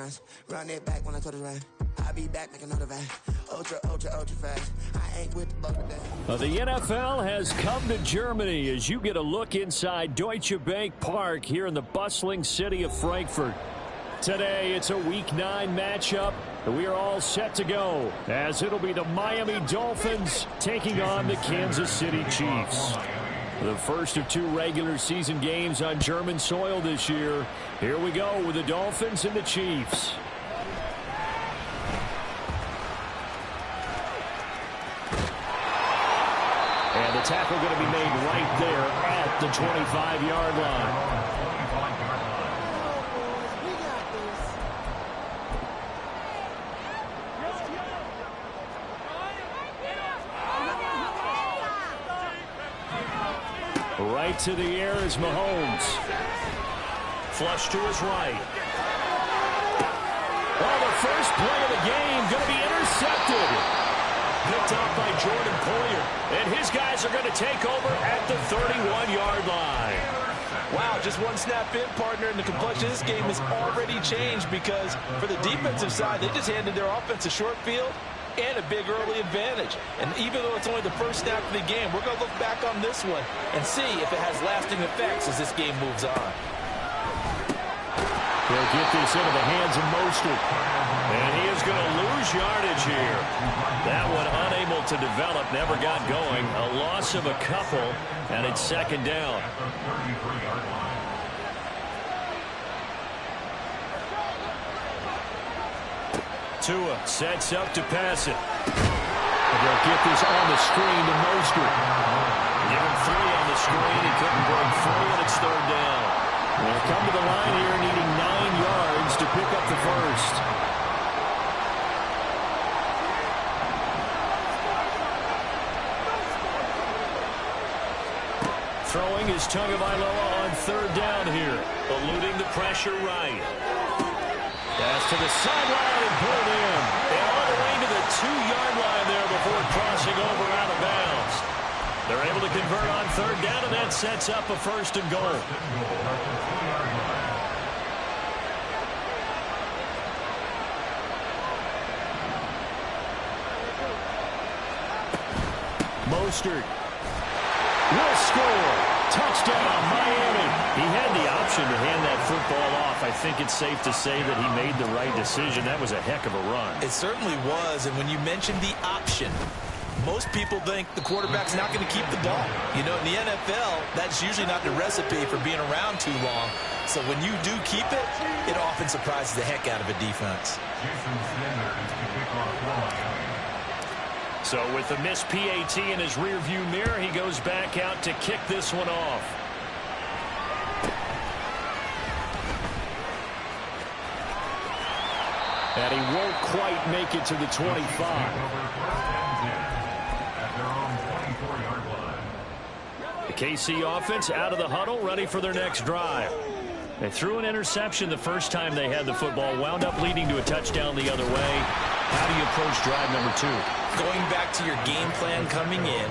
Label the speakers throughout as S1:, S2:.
S1: times. Run it back when I told it right. I'll be back like another van. Ultra, ultra, ultra fast. I ain't with the buck today.
S2: The NFL has come to Germany as you get a look inside Deutsche Bank Park here in the bustling city of Frankfurt. Today, it's a Week 9 matchup, and we are all set to go, as it'll be the Miami Dolphins taking on the Kansas City Chiefs. The first of 2 regular season games on German soil this year. Here we go with the Dolphins and the Chiefs. And the tackle going to be made right there at the 25-yard line. Right to the air is Mahomes. Flush to his right. Well, the first play of the game going to be intercepted. Picked off by Jordan Poyer. And his guys are going to take over at the 31-yard line.
S3: Wow, just one snap in, partner, and the complexion of this game has already changed because for the defensive side, they just handed their offense a short field and a big early advantage. And even though it's only the first snap of the game, we're going to look back on this one and see if it has lasting effects as this game moves on.
S2: They'll get this into the hands of Mostert. And he is going to lose yardage here. That one unable to develop, never got going. A loss of a couple, and it's second down. Tua sets up to pass it. They'll get this on the screen to Mostert. Give him 3 on the screen. He couldn't break through, and it's third down. They'll come to the line here needing 9 yards to pick up the first. Throwing is Tagovailoa on third down here. Eluding the pressure right. Pass to the sideline and pulled in. And all the way to the 2-yard line there before crossing over out of bounds. They're able to convert on third down, and that sets up a first and goal. Mostert will score. Touchdown, Miami. He had the option to hand that football off. I think it's safe to say that he made the right decision. That was a heck of a run.
S3: It certainly was, and when you mentioned the option, most people think the quarterback's not going to keep the ball. You know, in the NFL, that's usually not the recipe for being around too long. So when you do keep it, it often surprises the heck out of a defense.
S2: So with the missed PAT in his rearview mirror, he goes back out to kick this one off. And he won't quite make it to the 25. The KC offense out of the huddle, ready for their next drive. They threw an interception the first time they had the football, wound up leading to a touchdown the other way. How do you approach drive number 2?
S3: Going back to your game plan coming in,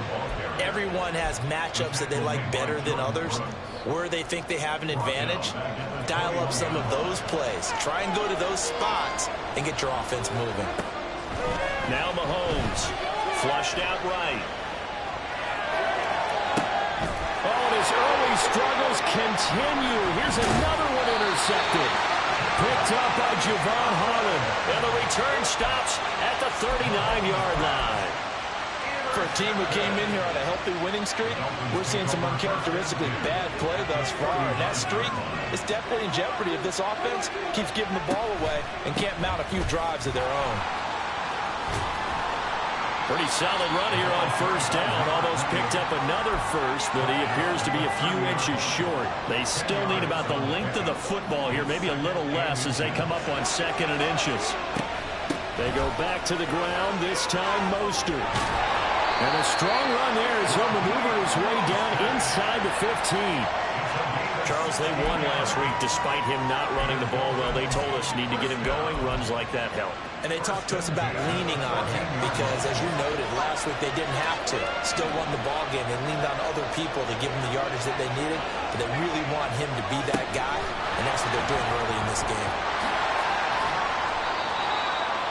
S3: everyone has matchups that they like better than others. Where they think they have an advantage, dial up some of those plays. Try and go to those spots and get your offense moving.
S2: Now Mahomes, flushed out right. Oh, and his early struggles continue. Here's another one intercepted. Picked up by Javon Holland. And the return stops at the 39-yard line.
S3: For a team who came in here on a healthy winning streak, we're seeing some uncharacteristically bad play thus far. And that streak is definitely in jeopardy if this offense keeps giving the ball away and can't mount a few drives of their own.
S2: Pretty solid run here on first down. Almost picked up another first, but he appears to be a few inches short. They still need about the length of the football here, maybe a little less as they come up on second and inches. They go back to the ground, this time Mostert. And a strong run there as he'll maneuver his way down inside the 15. Charles, they won last week despite him not running the ball well. They told us need to get him going. Runs like that help.
S3: And they talked to us about leaning on him because, as you noted, last week they didn't have to. Still won the ball game. They leaned on other people to give them the yardage that they needed. But they really want him to be that guy, and that's what they're doing early in this game.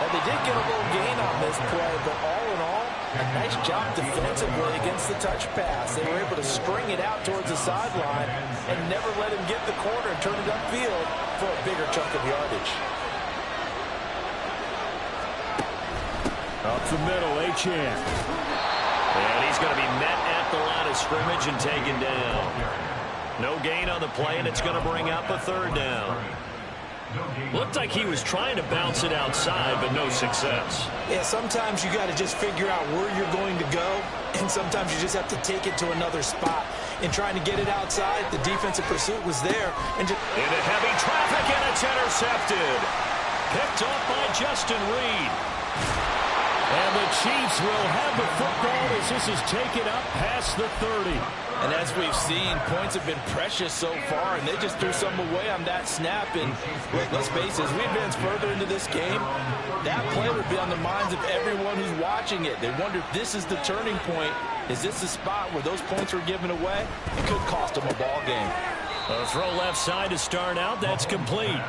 S3: And they did get a little gain on this play, but all in all, a nice job defensively against the touch pass. They were able to string it out towards the sideline and never let him get the corner and turn it upfield for a bigger chunk of yardage.
S2: Up the middle, Achane. And he's going to be met at the line of scrimmage and taken down. No gain on the play, and it's going to bring up a third down. Looked like he was trying to bounce it outside, but no success.
S3: Yeah, sometimes you got to just figure out where you're going to go, and sometimes you just have to take it to another spot. In trying to get it outside, the defensive pursuit was there. And just
S2: into heavy traffic, and it's intercepted. Picked off by Justin Reed. And the Chiefs will have the football as this is taken up past the 30.
S3: And as we've seen, points have been precious so far, and they just threw some away on that snap. And let's face it, as we advance further into this game, that play would be on the minds of everyone who's watching it. They wonder if this is the turning point. Is this the spot where those points were given away? It could cost them a ball game.
S2: A throw left side to start out. That's complete.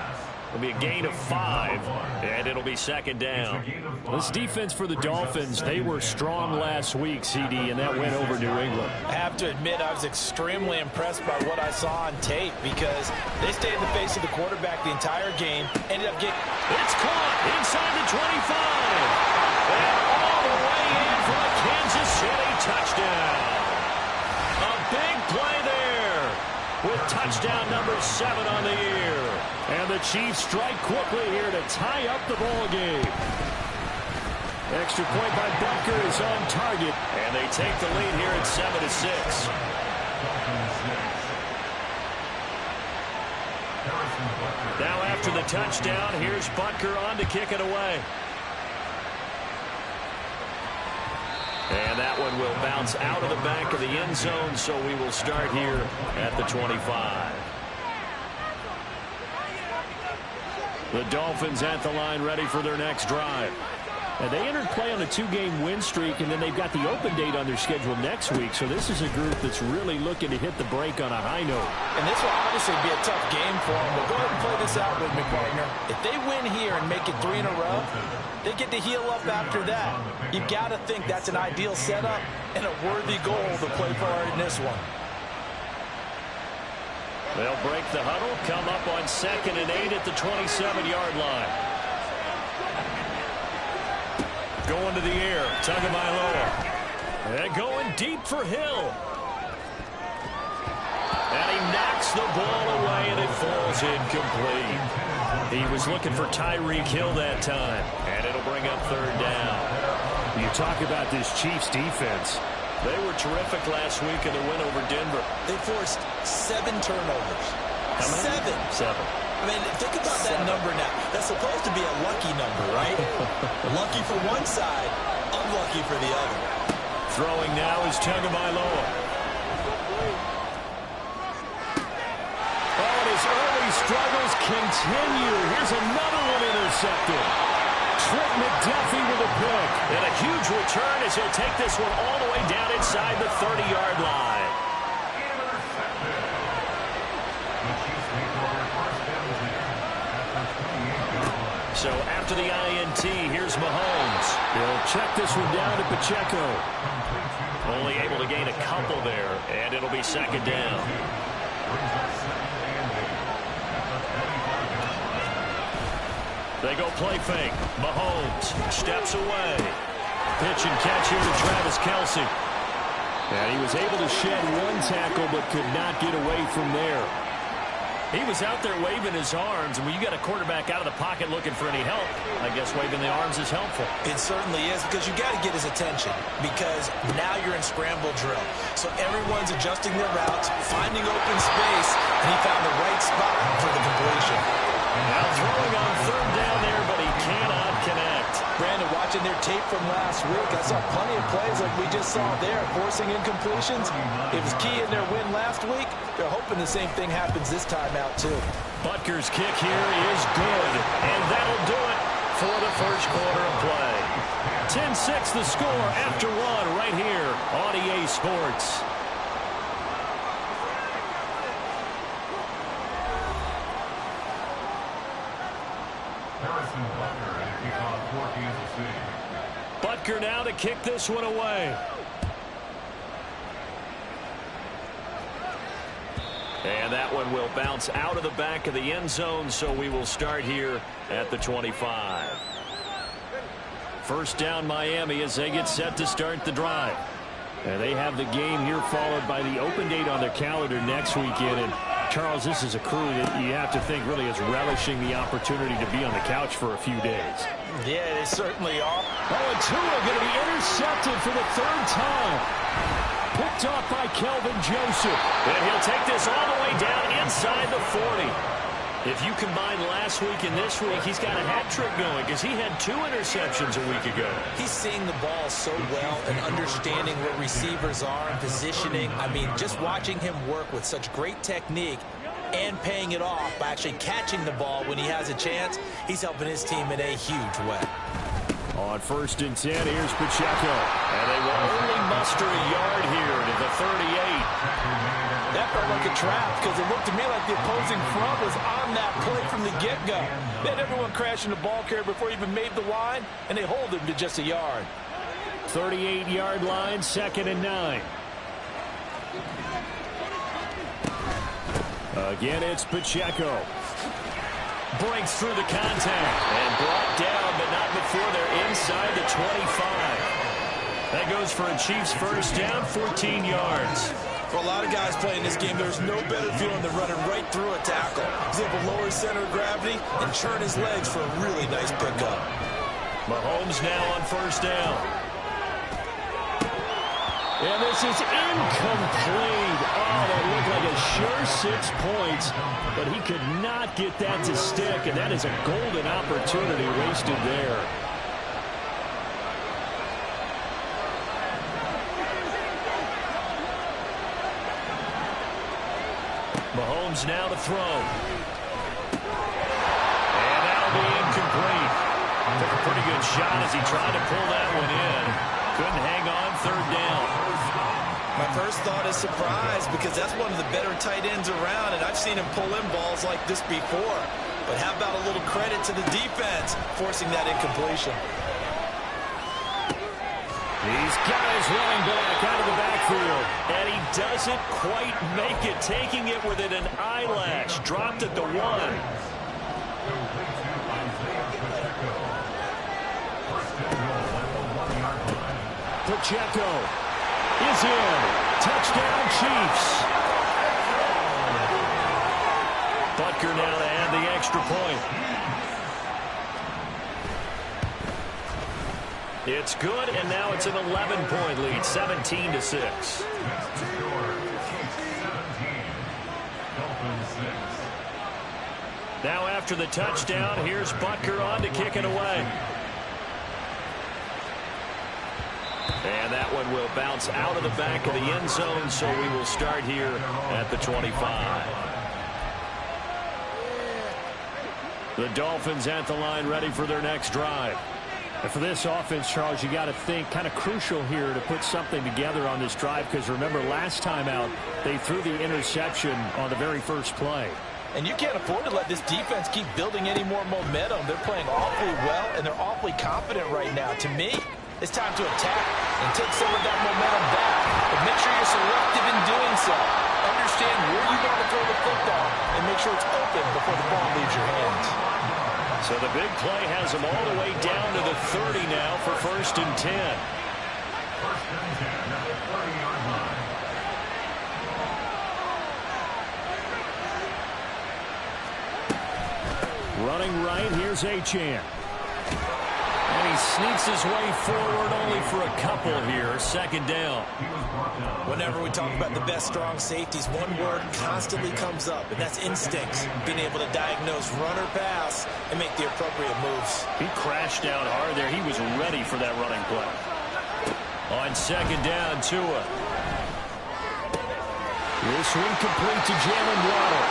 S2: It'll be a gain of 5, and it'll be second down. This defense for the Dolphins, they were strong last week, CD, and that went over New England.
S3: I have to admit, I was extremely impressed by what I saw on tape because they stayed in the face of the quarterback the entire game. Ended up getting...
S2: It's caught inside the 25. And all the way in for a Kansas City touchdown. A big play there with touchdown number 7 on the year. And the Chiefs strike quickly here to tie up the ball game. Extra point by Butker is on target. And they take the lead here at 7-6. Now after the touchdown, here's Butker on to kick it away. And that one will bounce out of the back of the end zone, so we will start here at the 25. The Dolphins at the line, ready for their next drive. And they entered play on a 2-game win streak, and then they've got the open date on their schedule next week. So this is a group that's really looking to hit the break on a high note.
S3: And this will obviously be a tough game for them. But go ahead and play this out with me, partner. If they win here and make it 3 in a row, they get to heal up after that. You've got to think that's an ideal setup and a worthy goal to play for in this one.
S2: They'll break the huddle, come up on 2nd and 8 at the 27-yard line. Going to the air, Tagovailoa. And going deep for Hill. And he knocks the ball away, and it falls incomplete. He was looking for Tyreek Hill that time, and it'll bring up 3rd down.
S4: You talk about this Chiefs defense.
S2: They were terrific last week in the win over Denver.
S3: They forced 7 turnovers.
S2: How many?
S3: 7.
S2: 7.
S3: I mean, think about that number now. That's supposed to be a lucky number, right? Lucky for one side, unlucky for the other.
S2: Throwing now is Tagovailoa. Oh, and his early struggles continue. Here's another one intercepted. Trent McDuffie with a pick. And a huge return as he'll take this one all the way down inside the 30-yard line. So after the INT, here's Mahomes.
S4: He'll check this one down to Pacheco.
S2: Only able to gain a couple there, and it'll be 2nd down. They go play fake. Mahomes steps away. Pitch and catch here to Travis Kelce.
S4: And he was able to shed 1 tackle but could not get away from there.
S2: He was out there waving his arms, and when you got a quarterback out of the pocket looking for any help, I guess waving the arms is helpful.
S3: It certainly is, because you got to get his attention, because now you're in scramble drill. So everyone's adjusting their routes, finding open space, and he found the right spot for the completion.
S2: Now throwing on 3rd down there, but he cannot connect.
S3: Brandon, watching their tape from last week, I saw plenty of plays like we just saw there, forcing incompletions. It was key in their win last week. They're hoping the same thing happens this time out, too.
S2: Butker's kick here is good, and that'll do it for the first quarter of play. 10-6 the score after 1 right here on EA Sports. Butker now to kick this one away. And that one will bounce out of the back of the end zone, so we will start here at the 25. First down Miami as they get set to start the drive. And they have the game here followed by the open date on their calendar next weekend. And Charles, this is a crew that you have to think really is relishing the opportunity to be on the couch for a few days.
S3: Yeah, they certainly are.
S4: Oh, and Tua going to be intercepted for the third time. Picked off by Kelvin Joseph.
S2: And he'll take this all the way down inside the 40. If you combine last week and this week, he's got a hat trick going because he had 2 interceptions a week ago.
S3: He's seeing the ball so well and understanding where receivers are and positioning. I mean, just watching him work with such great technique and paying it off by actually catching the ball when he has a chance, he's helping his team in a huge way.
S4: On 1st and 10, here's Pacheco.
S2: And they will only muster a yard here to the 38.
S3: That felt like a trap because it looked to me like the opposing front was on that play from the get-go. They had everyone crashing the ball carrier before he even made the line, and they hold him to just a yard.
S4: 38-yard line, 2nd and 9. Again, it's Pacheco.
S2: Breaks through the contact and brought down, but not before they're inside the 25. That goes for a Chiefs first down, 14 yards.
S3: For a lot of guys playing this game, there's no better feeling than running right through a tackle. He's able to lower his center of gravity and churn his legs for a really nice pickup.
S2: Mahomes now on first down.
S4: And this is incomplete. Oh, that looked like a sure 6 points, but he could not get that to stick, and that is a golden opportunity wasted there.
S2: Mahomes now to throw. And that'll be incomplete. Took a pretty good shot as he tried to pull that one in. Couldn't hang on, 3rd down.
S3: My first thought is surprise because that's one of the better tight ends around, and I've seen him pull in balls like this before. But how about a little credit to the defense forcing that incompletion?
S2: He's got his running back out of the backfield. And he doesn't quite make it, taking it within an eyelash. Dropped at the 1.
S4: Pacheco is in. Touchdown, Chiefs.
S2: Butker now to add the extra point. It's good, and now it's an 11-point lead, 17-6. Now after the touchdown, here's Butker on to kick it away. And that one will bounce out of the back of the end zone, so we will start here at the 25. The Dolphins at the line ready for their next drive.
S4: And for this offense, Charles, you got to think kind of crucial here to put something together on this drive because remember last time out they threw the interception on the very first play.
S3: And you can't afford to let this defense keep building any more momentum. They're playing awfully well, and they're awfully confident right now. To me, it's time to attack and take some of that momentum back. But make sure you're selective in doing so. Understand where you want to throw the football and make sure it's open before the ball leaves your hands.
S2: So the big play has them all the way down to the 30 now for 1st and 10.
S4: Running right, here's Achane.
S2: And he sneaks his way forward only for a couple here. 2nd down.
S3: Whenever we talk about the best strong safeties, one word constantly comes up, and that's instincts. Being able to diagnose run or pass and make the appropriate moves.
S2: He crashed down hard there. He was ready for that running play. On 2nd down, Tua.
S4: This one complete to Jalen Waddle.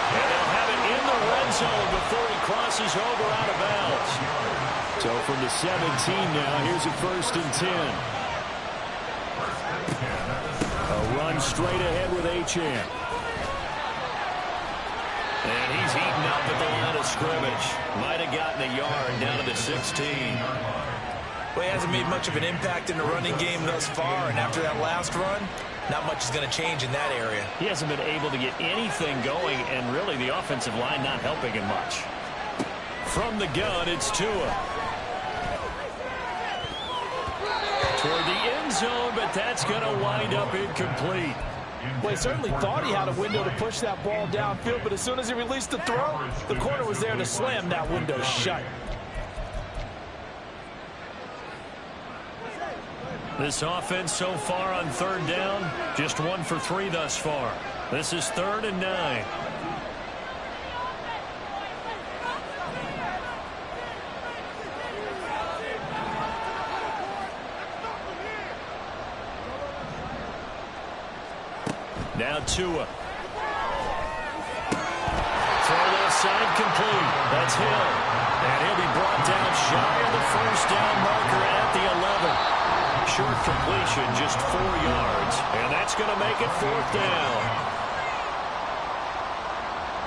S2: And they'll have it in the red zone before he crosses over out of bounds.
S4: So from the 17 now, here's a 1st and 10. A run straight ahead with Achane.
S2: And he's heating up at the line of scrimmage. Might have gotten a yard down to the 16.
S3: Well, he hasn't made much of an impact in the running game thus far, and after that last run, not much is going to change in that area.
S2: He hasn't been able to get anything going, and really the offensive line not helping him much. From the gun, it's Tua. Toward the end zone, but that's going to wind up incomplete.
S3: Well, he certainly thought he had a window to push that ball downfield, but as soon as he released the throw, the corner was there to slam that window shut.
S2: This offense so far on third down, just 1 for 3 thus far. This is 3rd and 9. Now Tua. Throw left side complete. That's Hill. And he'll be brought down shy of the first down marker at the 11. Short completion, just 4 yards. And that's going to make it 4th down.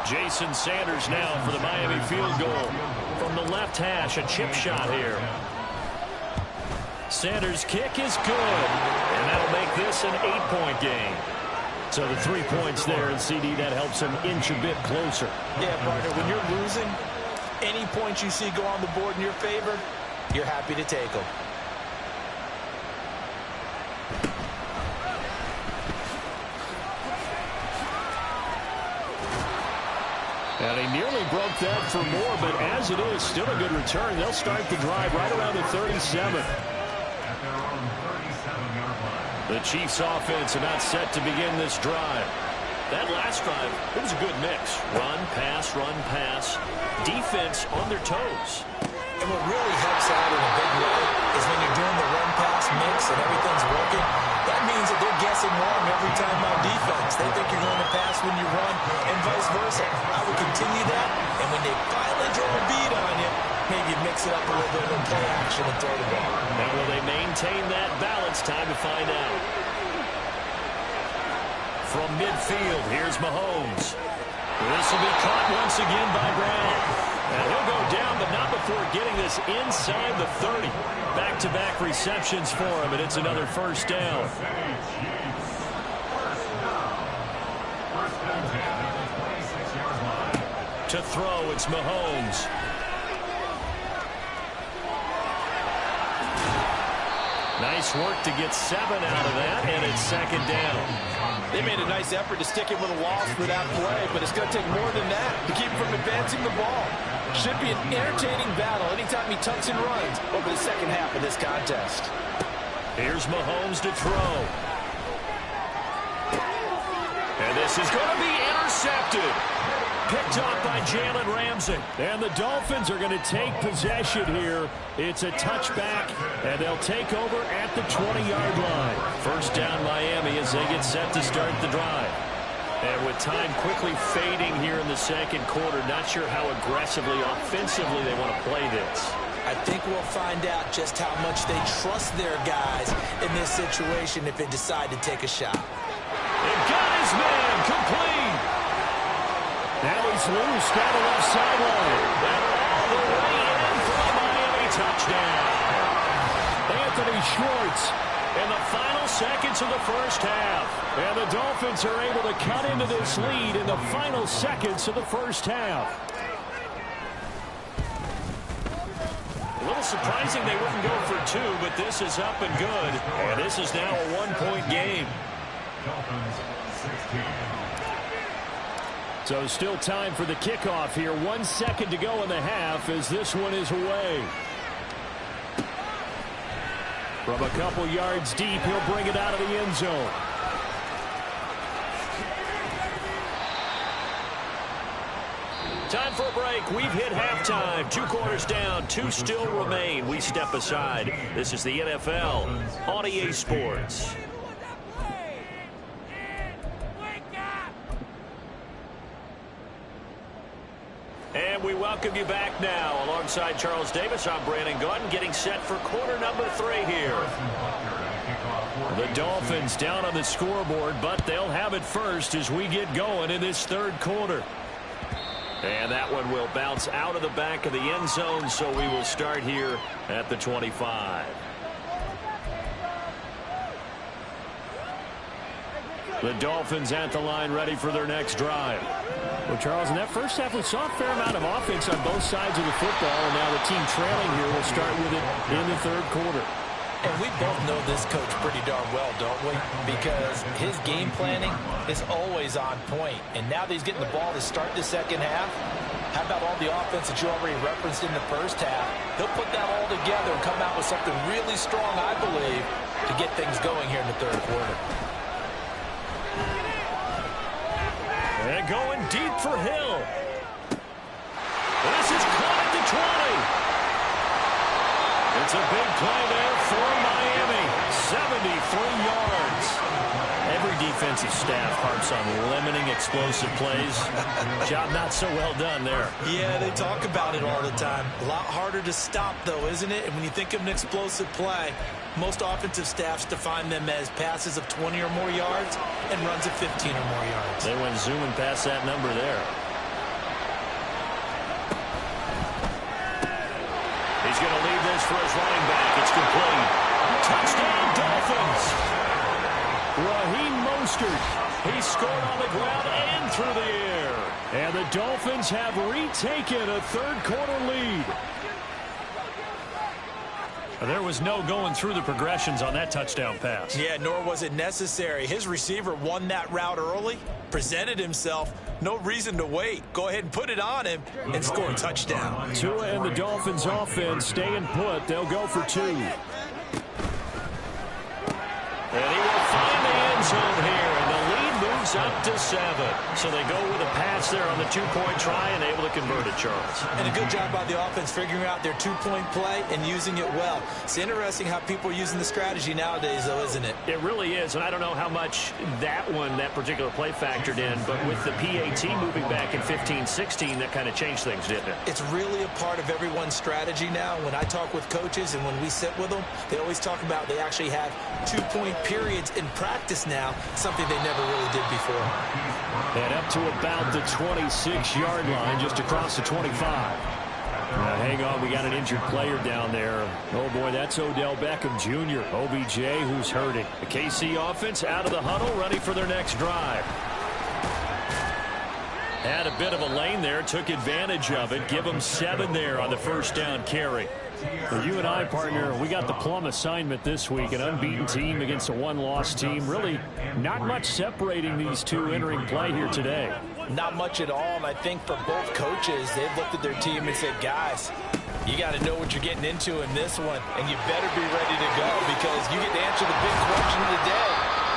S2: Jason Sanders now for the Miami field goal. From the left hash, a chip shot here. Sanders' kick is good. And that'll make this an 8-point game. So the 3 points there, and CD, that helps him inch a bit closer.
S3: Yeah, partner, when you're losing, any points you see go on the board in your favor, you're happy to take them.
S4: And he nearly broke that for more, but as it is, still a good return. They'll start the drive right around the 37.
S2: The Chiefs offense about set to begin this drive. That last drive, it was a good mix. Run, pass, defense on their toes.
S3: And what really helps out in a big way is when you're doing the run-pass mix and everything's working, that means that they're guessing wrong every time on defense. They think you're going to pass when you run and vice versa. I would continue that, and when they finally draw a beat on you, maybe mix it up a little bit and play action and throw the ball.
S2: Now will they maintain that balance? Time to find out. From midfield, here's Mahomes. This will be caught once again by Brown. And he'll go down, but not before getting this inside the 30. Back-to-back receptions for him, and it's another first down. To throw, it's Mahomes. Nice work to get 7 out of that, and it's 2nd down.
S3: They made a nice effort to stick him with a loss for that play, but it's going to take more than that to keep him from advancing the ball. Should be an entertaining battle anytime he tucks and runs over the second half of this contest.
S2: Here's Mahomes to throw. And this is going to be intercepted. Picked off by Jalen Ramsey.
S4: And the Dolphins are going to take possession here. It's a touchback, and they'll take over at the 20-yard line.
S2: First down Miami as they get set to start the drive. And with time quickly fading here in the second quarter, not sure how aggressively, offensively they want to play this.
S3: I think we'll find out just how much they trust their guys in this situation if they decide to take a shot.
S2: And got his man complete.
S4: Now he's loose down the left sideline.
S2: And all the way in for a Miami touchdown.
S4: Anthony Schwartz.
S2: In the final seconds of the first half.
S4: And the Dolphins are able to cut into this lead in the final seconds of the first half.
S2: A little surprising they wouldn't go for 2, but this is up and good. And this is now a 1-point game.
S4: So still time for the kickoff here. 1 second to go in the half as this one is away. From a couple yards deep, he'll bring it out of the end zone.
S2: Time for a break. We've hit halftime. 2 quarters down. 2 still remain. We step aside. This is the NFL on EA Sports. And we welcome you back now. Alongside Charles Davis, I'm Brandon Gunn, getting set for quarter number 3 here. The Dolphins down on the scoreboard, but they'll have it first as we get going in this third quarter. And that one will bounce out of the back of the end zone, so we will start here at the 25. The Dolphins at the line, ready for their next drive.
S4: Well, Charles, in that first half, we saw a fair amount of offense on both sides of the football, and now the team trailing here will start with it in the third quarter.
S3: And we both know this coach pretty darn well, don't we? Because his game planning is always on point. And now that he's getting the ball to start the second half, how about all the offense that you already referenced in the first half? He'll put that all together and come out with something really strong, I believe, to get things going here in the third quarter.
S2: And going deep for Hill. This is caught at the 20. It's a big play there for Miami. 73 yards. Every defensive staff harps on limiting explosive plays. Job not so well done there.
S3: Yeah, they talk about it all the time. A lot harder to stop, though, isn't it? And when you think of an explosive play, most offensive staffs define them as passes of 20 or more yards and runs of 15 or more yards.
S2: They went zooming past that number there. He's going to leave this for his running back. It's complete. Touchdown, Dolphins.
S4: Raheem Mostert.
S2: He scored on the ground and through the air.
S4: And the Dolphins have retaken a third-quarter lead.
S2: There was no going through the progressions on that touchdown pass.
S3: Yeah, nor was it necessary. His receiver won that route early, presented himself. No reason to wait. Go ahead and put it on him and score a touchdown.
S4: Tua and the Dolphins offense staying put. They'll go for 2.
S2: And he will find the end zone here, and the lead moves up to 7. So they go with a pass there on the 2-point try and able to convert it, Charles.
S3: And a good job by the offense figuring out their 2-point play and using it well. It's interesting how people are using the strategy nowadays, though, isn't it?
S2: It really is, and I don't know how much that particular play factored in, but with the PAT moving back in 15-16, that kind of changed things, didn't it?
S3: It's really a part of everyone's strategy now. When I talk with coaches and when we sit with them, they always talk about they actually have 2-point periods in practice now, something they never really did before.
S4: And up to about the 26-yard line, just across the 25. Now, hang on, we got an injured player down there. Oh, boy, that's Odell Beckham Jr., OBJ, who's hurting.
S2: The KC offense out of the huddle, ready for their next drive. Had a bit of a lane there, took advantage of it. Give them 7 there on the first down carry.
S4: For you and I, partner, we got the plum assignment this week, an unbeaten team against a one-loss team. Really not much separating these two entering play here today.
S3: Not much at all, and I think for both coaches, they've looked at their team and said, guys, you got to know what you're getting into in this one, and you better be ready to go because you get to answer the big question of the day.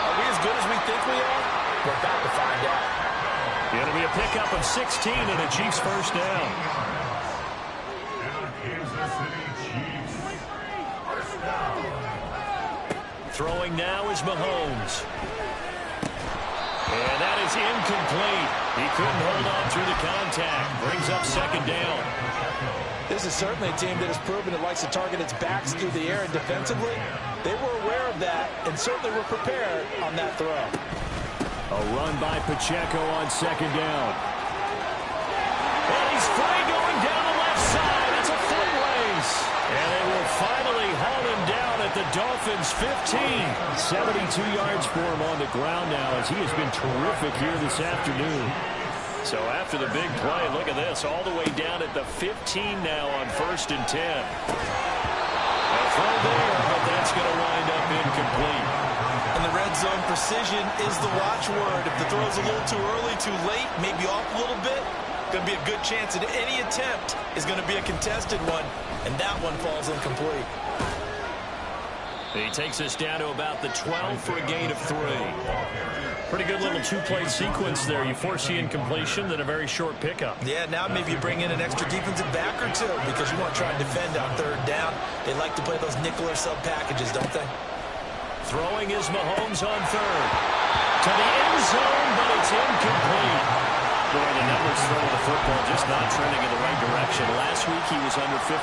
S3: Are we as good as we think we are? We're about to find out.
S2: It'll be a pickup of 16 and a Chiefs first down. Throwing now is Mahomes. And that is incomplete. He couldn't hold on through the contact. Brings up second down.
S3: This is certainly a team that has proven it likes to target its backs through the air, and defensively, they were aware of that and certainly were prepared on that throw.
S4: A run by Pacheco on second down.
S2: And he's free going down the left side. It's a foot race. And they will finally haul him down at the Dolphins' 15.
S4: 72 yards for him on the ground now as he has been terrific here this afternoon.
S2: So after the big play, look at this, all the way down at the 15 now on 1st and 10. A throw there, but that's going to wind up incomplete.
S3: And the red zone precision is the watchword. If the throw's a little too early, too late, maybe off a little bit, going to be a good chance that any attempt is going to be a contested one, and that one falls incomplete.
S2: He takes us down to about the 12 for a gain of 3. Pretty good little two-play sequence there. You force the incompletion, then a very short pickup.
S3: Yeah, now maybe you bring in an extra defensive back or two because you want to try and defend on third down. They like to play those nickel or sub packages, don't they?
S2: Throwing is Mahomes on third. To the end zone, but it's incomplete. Boy, the numbers throwing the football just not trending in the right direction. Last week he was under 50%.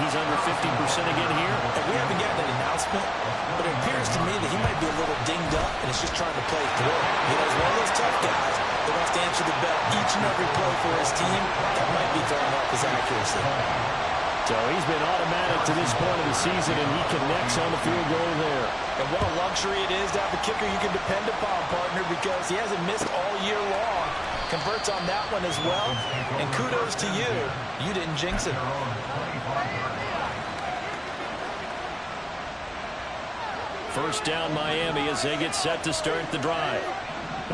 S2: He's under 50% again here.
S3: And we haven't gotten an announcement, but it appears to me that he might be a little dinged up and is just trying to play through it. You know, he's one of those tough guys that wants to answer the bell each and every play for his team. That might be throwing off his accuracy.
S4: So he's been automatic to this point of the season, and he connects on the field goal there.
S3: And what a luxury it is to have a kicker you can depend upon, partner, because he hasn't missed all year long. Converts on that one as well. And kudos to you. You didn't jinx it.
S2: First down Miami as they get set to start the drive.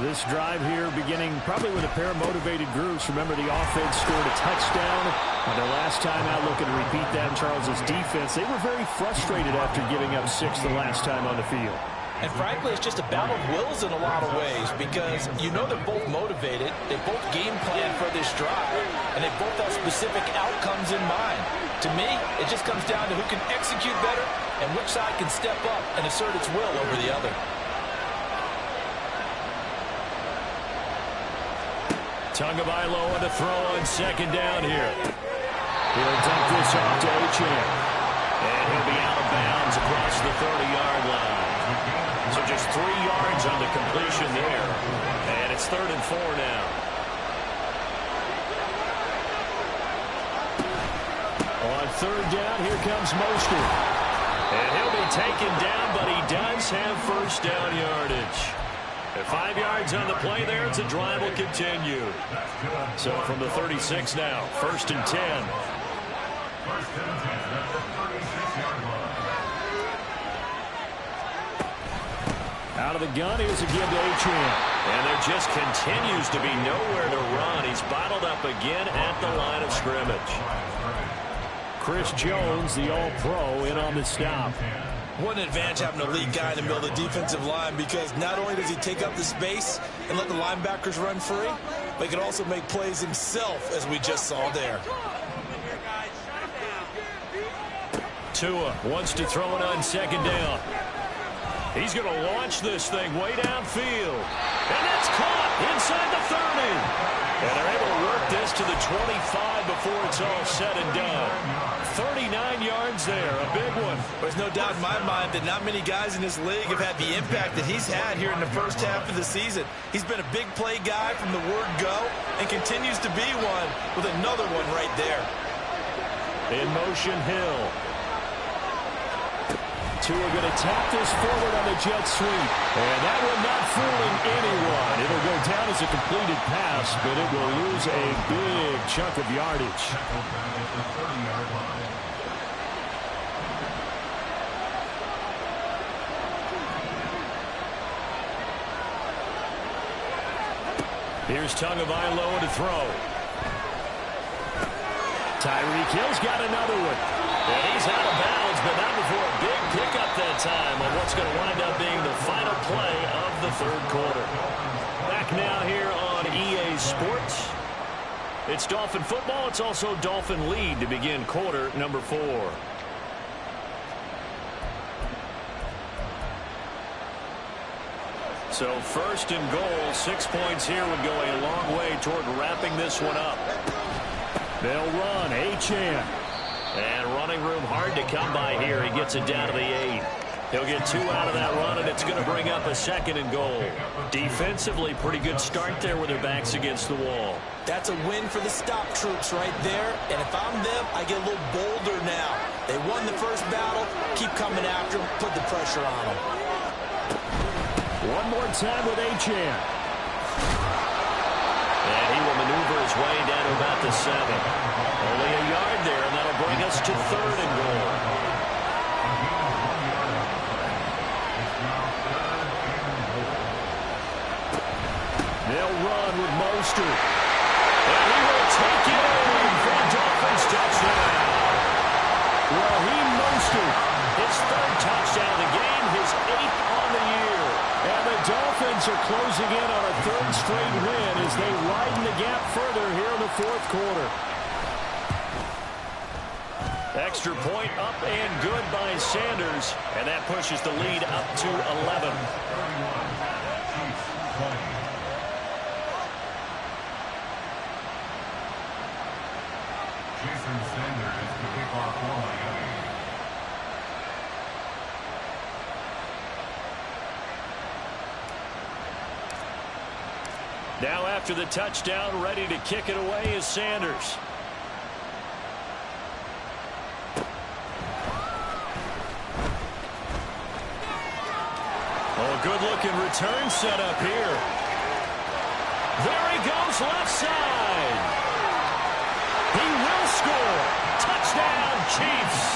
S4: This drive here beginning probably with a pair of motivated groups. Remember, the offense scored a touchdown on their last time out. Looking to repeat that in Charles's defense. They were very frustrated after giving up 6 the last time on the field.
S3: And frankly, it's just a battle of wills in a lot of ways because you know they're both motivated. They both game plan for this drive, and they both have specific outcomes in mind. To me, it just comes down to who can execute better and which side can step up and assert its will over the other.
S2: Tagovailoa to throw on second down here. He'll dump this off to Achane. And he'll be out of bounds across the 30-yard line. So just 3 yards on the completion there. And it's 3rd and 4 now.
S4: On 3rd down, here comes Mostert.
S2: And he'll be taken down, but he does have first down yardage. At 5 yards on the play there, the drive will continue. So from the 36 now, 1st and 10.
S4: Out of the gun, here's a give to Achane.
S2: And there just continues to be nowhere to run. He's bottled up again at the line of scrimmage.
S4: Chris Jones, the All-Pro, in on the stop.
S3: What an advantage having a lead guy in the middle of the defensive line because not only does he take up the space and let the linebackers run free, but he can also make plays himself, as we just saw there.
S2: Tua wants to throw it on second down. He's going to launch this thing way downfield. And that's caught inside the 30. And they're able to work this to the 25 before it's all said and done. 39 yards there, a big one.
S3: There's no doubt in my mind that not many guys in this league have had the impact that he's had here in the first half of the season. He's been a big play guy from the word go and continues to be one with another one right there.
S2: In motion, Hill.
S4: Tua going to tap this forward on the jet sweep. And that one not fooling anyone. It'll go down as a completed pass, but it will lose a big chunk of yardage.
S2: Here's Tagovailoa to throw.
S4: Tyreek Hill's got another one.
S2: And he's out of bounds, but not before a big pickup that time on what's going to wind up being the final play of the 3rd quarter. Back now here on EA Sports. It's Dolphin football. It's also Dolphin lead to begin quarter number 4. So 1st and goal, 6 points here would go a long way toward wrapping this one up.
S4: They'll run. Achane.
S2: And running room hard to come by here. He gets it down to the 8. He'll get 2 out of that run, and it's going to bring up a 2nd and goal. Defensively, pretty good start there with their backs against the wall.
S3: That's a win for the stop troops right there. And if I'm them, I get a little bolder now. They won the first battle. Keep coming after them. Put the pressure on them.
S4: One more time with Achane.
S2: And he will maneuver his way down to about the 7. Only a yard there, and that'll bring us to 3rd and goal.
S4: They'll run with Mostert.
S2: And he will take it in for a Dolphins touchdown.
S4: Raheem Mostert.
S2: His 3rd touchdown of the game, his 8th on the year.
S4: And the Dolphins are closing in on a 3rd straight win as they widen the gap further here in the 4th quarter.
S2: Extra point up and good by Sanders. And that pushes the lead up to 11. Now after the touchdown, ready to kick it away is Sanders. Oh, good-looking return set up here. There he goes, left side. He will score. Touchdown, Chiefs.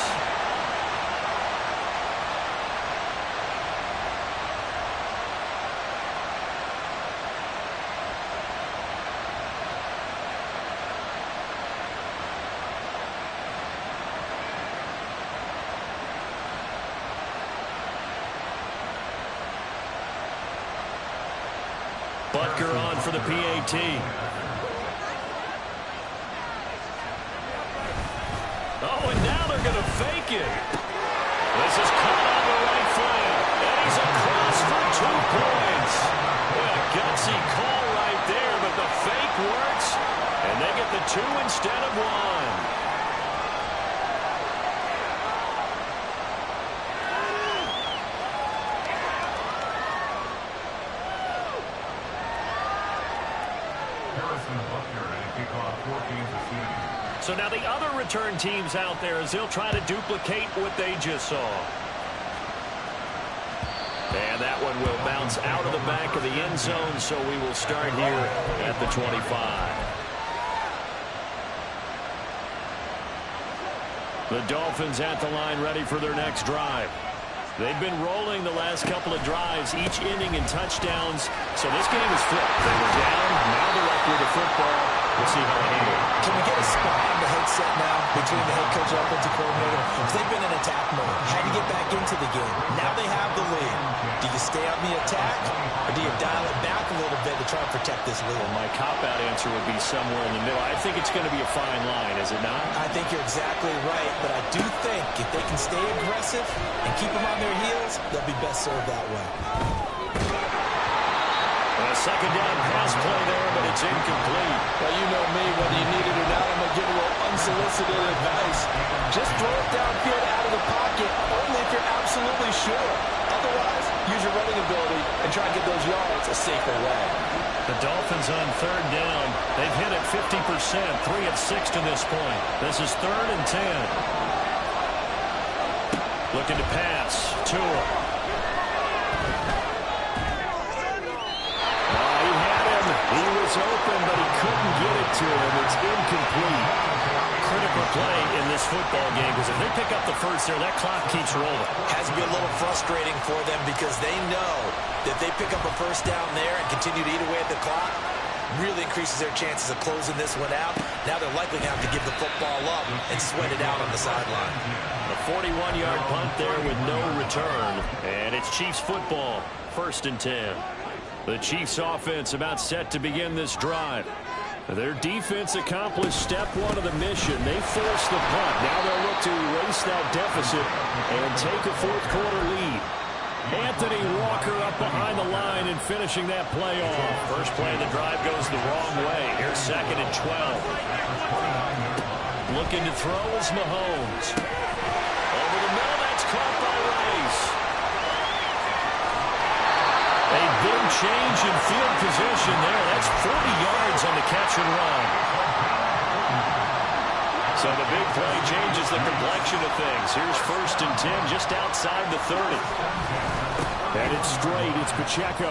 S2: Butker on for the PAT. Oh, and now they're going to fake it. This is caught on the right flank. And he's across for 2 points. What a gutsy call right there, but the fake works. And they get the 2 instead of 1. So now the other return teams out there as they'll try to duplicate what they just saw. And that one will bounce out of the back of the end zone, so we will start here at the 25. The Dolphins at the line ready for their next drive. They've been rolling the last couple of drives, each inning in touchdowns. So this game is flipped. They were down, now they're up with the football. We'll see how they handle it.
S3: Can we get a spot on the headset now between the head coach and offensive coordinator? Because they've been in attack mode. Had to get back into the game. Now they have the lead. Do you stay on the attack, or do you dial it back a little bit to try and protect this lead?
S2: Well, my cop-out answer would be somewhere in the middle. I think it's going to be a fine line, is it not?
S3: I think you're exactly right, but I do think if they can stay aggressive and keep them on their heels, they'll be best served that way.
S2: A second down pass play there, but it's incomplete.
S3: Well, you know me, whether you need it or not, I'm going to give a little unsolicited advice. Just throw it downfield out of the pocket, only if you're absolutely sure. Otherwise, use your running ability and try and get those yards a safer way.
S2: The Dolphins on third down. They've hit it 50%, 3 of 6 to this point. This is 3rd and 10. Looking to pass. Tua. He was open, but he couldn't get it to him. It's incomplete. Critical play in this football game, because if they pick up the first there, that clock keeps rolling.
S3: Has to be a little frustrating for them because they know that they pick up a first down there and continue to eat away at the clock, really increases their chances of closing this one out. Now they're likely to have to give the football up and sweat it out on the sideline.
S2: A 41-yard punt there with no return, and it's Chiefs football, 1st and 10. The Chiefs offense about set to begin this drive. Their defense accomplished step 1 of the mission. They forced the punt. Now they'll look to erase that deficit and take a 4th quarter lead. Anthony Walker up behind the line and finishing that play off. First play of the drive goes the wrong way. Here's 2nd and 12. Looking to throw is Mahomes. Over the middle, that's caught by Rice. A big change in field position there. That's 40 yards on the catch and run. So the big play changes the complexion of things. Here's 1st and 10 just outside the 30. And it's straight. It's Pacheco.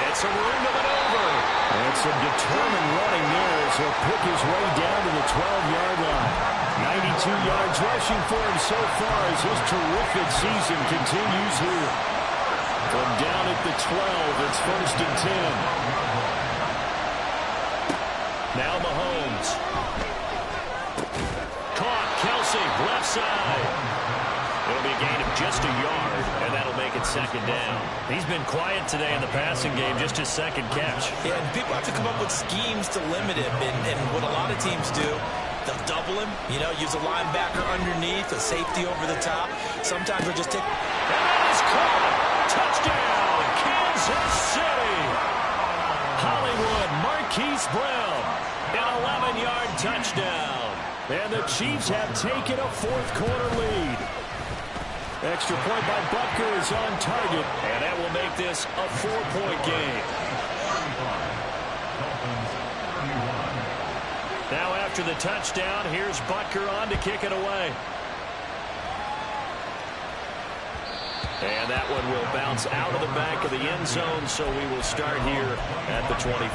S2: It's a room to maneuver. And some determined running there as he'll pick his way down to the 12-yard line. 92 yards rushing for him so far as his terrific season continues here. From down at the 12, it's 1st and 10. Now Mahomes. Caught. Kelsey, left side. It'll be a gain of just a yard, and that'll make it 2nd down. He's been quiet today in the passing game, just his 2nd catch.
S3: Yeah, and people have to come up with schemes to limit him, and what a lot of teams do, they'll double him, use a linebacker underneath, a safety over the top. Sometimes they'll just take...
S2: And that is caught! Touchdown, Kansas City! Hollywood, Marquise Brown, an 11-yard touchdown.
S4: And the Chiefs have taken a fourth-quarter lead. Extra point by Butker is on target.
S2: And that will make this a 4-point game. Now after the touchdown, here's Butker on to kick it away. And that one will bounce out of the back of the end zone, so we will start here at the 25.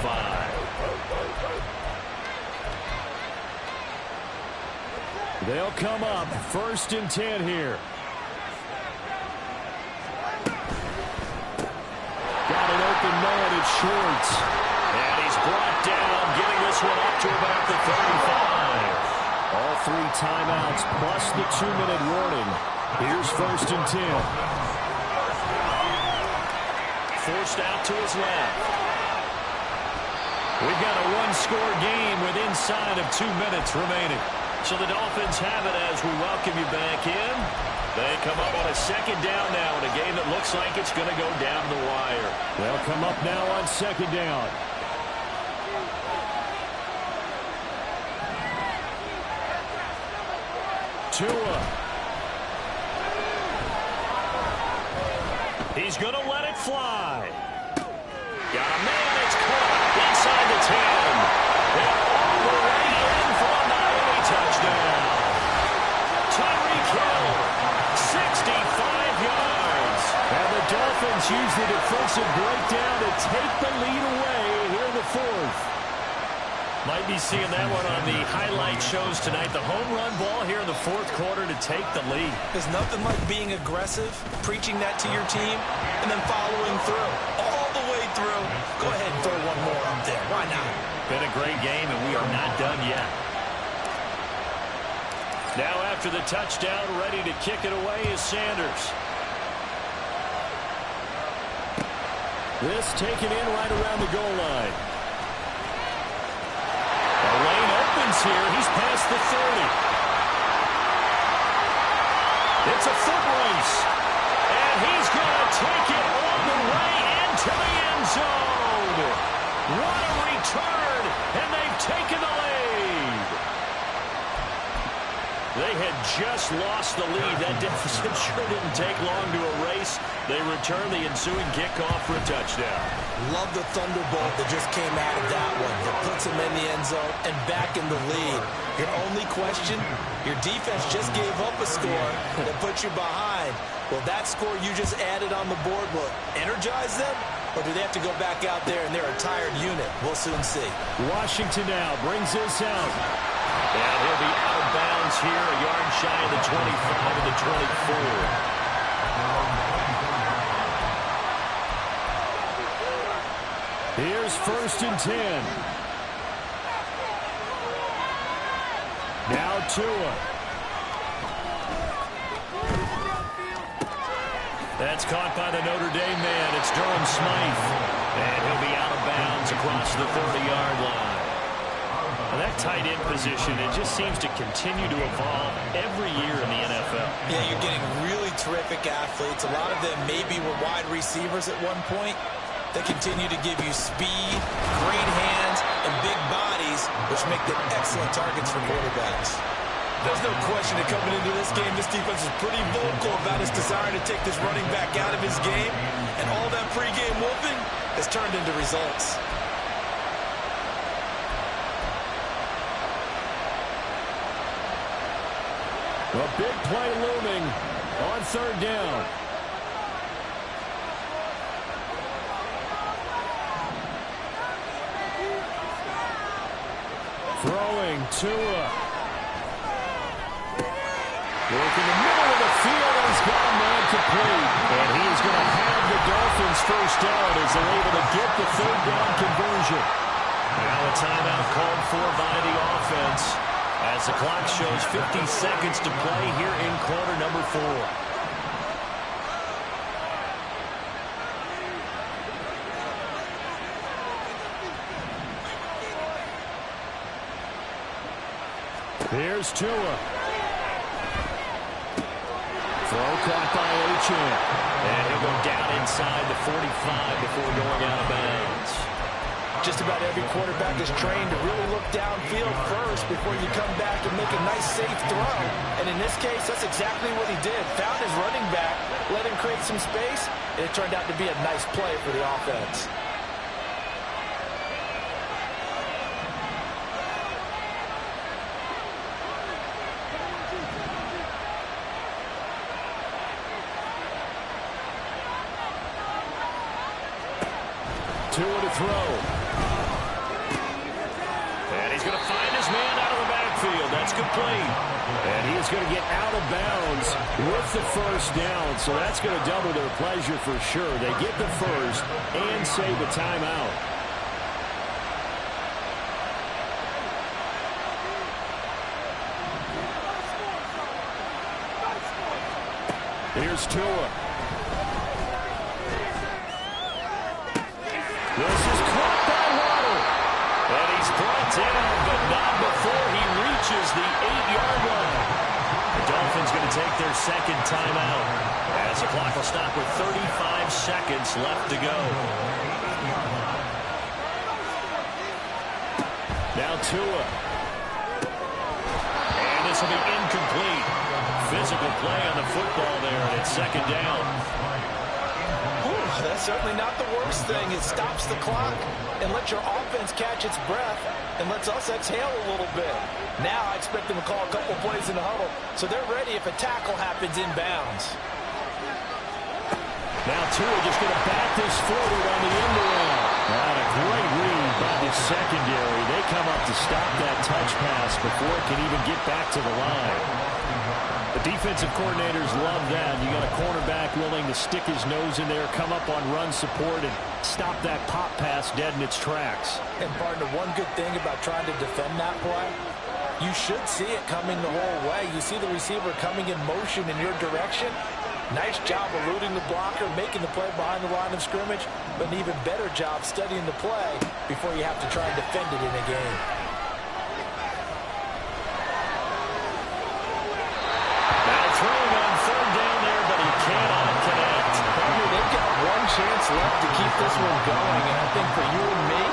S4: They'll come up 1st and 10 here. Got an open man at Schwartz.
S2: And he's brought down, getting this one up to about the 35.
S4: All 3 timeouts plus the 2-minute warning. Here's 1st and 10.
S2: Forced out to his left. We've got a 1-score game with inside of 2 minutes remaining. So the Dolphins have it as we welcome you back in. They come up on a 2nd down now in a game that looks like it's going to go down the wire.
S4: They'll come up now on 2nd down. Tua.
S2: He's going to let it fly. Got a man that's caught inside the 10. They're all the way in for a Miami touchdown. Tyreek Hill, 65 yards.
S4: And the Dolphins use the defensive breakdown to take the lead away here in the 4th.
S2: Might be seeing that one on the highlight shows tonight. The home run ball here in the 4th quarter to take the lead.
S3: There's nothing like being aggressive, preaching that to your team, and then following through. All the way through. Go ahead and throw one more up there. Why not?
S2: Been a great game, and we are not done yet. Now after the touchdown, ready to kick it away is Sanders.
S4: This taken in right around the goal line.
S2: The lane opens here. He's past the 30. It's a foot race. And he's going to take it all the way into the end zone. What a return. And they've taken the lead. They had just lost the lead. That deficit sure didn't take long to erase. They return the ensuing kickoff for a touchdown.
S3: Love the thunderbolt that just came out of that one. That puts them in the end zone and back in the lead. Your only question, your defense just gave up a score that put you behind. Will that score you just added on the board will energize them? Or do they have to go back out there and they're a tired unit? We'll soon see.
S4: Washington now brings this out.
S2: And he'll be out of bounds here, a yard shy of the 25 of the 24.
S4: Here's 1st and 10. Now Tua.
S2: That's caught by the Notre Dame man. It's Durham Smythe. And he'll be out of bounds across the 30-yard line. Well, that tight end position, it just seems to continue to evolve every year in the NFL.
S3: Yeah, you're getting really terrific athletes. A lot of them maybe were wide receivers at one point. They continue to give you speed, great hands, and big bodies, which make them excellent targets for quarterbacks. There's no question that coming into this game, this defense is pretty vocal about its desire to take this running back out of his game, and all that pregame whooping has turned into results.
S4: A big play looming on 3rd down. Throwing Tua. Work in the middle of the field, and he's got a man complete. And he is going to have the Dolphins 1st down as they're able to get the 3rd down conversion.
S2: Now a timeout called for by the offense as the clock shows 50 seconds to play here in quarter number 4.
S4: Here's Tua. Throw caught by Achane.
S2: And he'll go down inside the 45 before going out of bounds.
S3: Just about every quarterback is trained to really look downfield first before you come back and make a nice, safe throw. And in this case, that's exactly what he did. Found his running back, let him create some space, and it turned out to be a nice play for the offense.
S4: Tua to throw. And he's going to find his man out of the backfield. That's complete. And he is going to get out of bounds with the first down. So that's going to double their pleasure for sure. They get the first and save a timeout. Here's Tua. This is caught by Waddle. And he's brought down, but not before he reaches the 8-yard line. The Dolphins going to take their second timeout as the clock will stop with 35 seconds left to go. Now Tua. And this will be incomplete. Physical play on the football there, and it's second down.
S3: That's certainly not the worst thing. It stops the clock and lets your offense catch its breath and lets us exhale a little bit. Now I expect them to call a couple plays in the huddle so they're ready if a tackle happens inbounds.
S4: Now Tua just going to back this forward on the end around. And a great read by the secondary. They come up to stop that touch pass before it can even get back to the line. The defensive coordinators love that. You got a cornerback willing to stick his nose in there, come up on run support, and stop that pop pass dead in its tracks.
S3: And, partner, one good thing about trying to defend that play, you should see it coming the whole way. You see the receiver coming in motion in your direction. Nice job eluding the blocker, making the play behind the line of scrimmage, but an even better job studying the play before you have to try and defend it in a game.
S4: Throwing on third down there, but he cannot connect.
S3: They've got one chance left to keep this one going, and I think for you and me,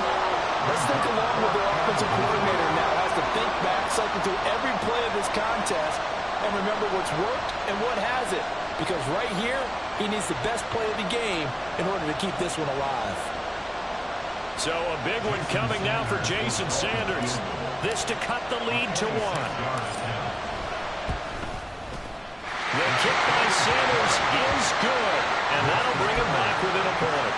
S3: let's think along with the offensive coordinator now. Has to think back, cycle through every play of this contest, and remember what's worked and what hasn't. Because right here, he needs the best play of the game in order to keep this one alive.
S4: So a big one coming now for Jason Sanders. This to cut the lead to 1. The kick by Sanders is good, and that'll bring him back within a point.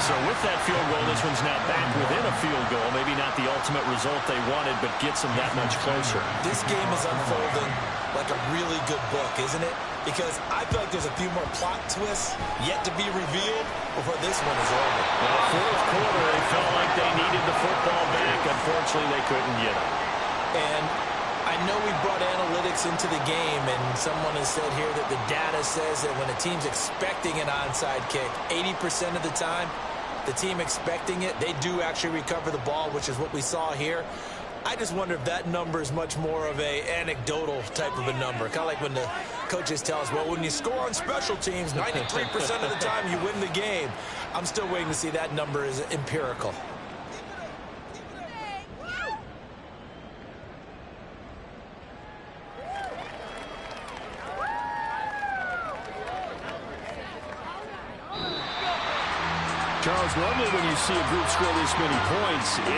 S4: So with that field goal, this one's now back within a field goal. Maybe not the ultimate result they wanted, but gets them that much closer.
S3: This game is unfolding like a really good book, isn't it? Because I feel like there's a few more plot twists yet to be revealed before this one is over.
S4: In the fourth quarter, they felt like they needed the football back. Unfortunately, they couldn't get it.
S3: And I know we brought analytics into the game, and someone has said here that the data says that when a team's expecting an onside kick, 80% of the time, the team expecting it, they do actually recover the ball, which is what we saw here. I just wonder if that number is much more of a anecdotal type of a number. Kind of like when the coaches tell us, well, when you score on special teams, 93% of the time you win the game. I'm still waiting to see that number is empirical.
S4: Charles, normally when you see a group score this many points, it's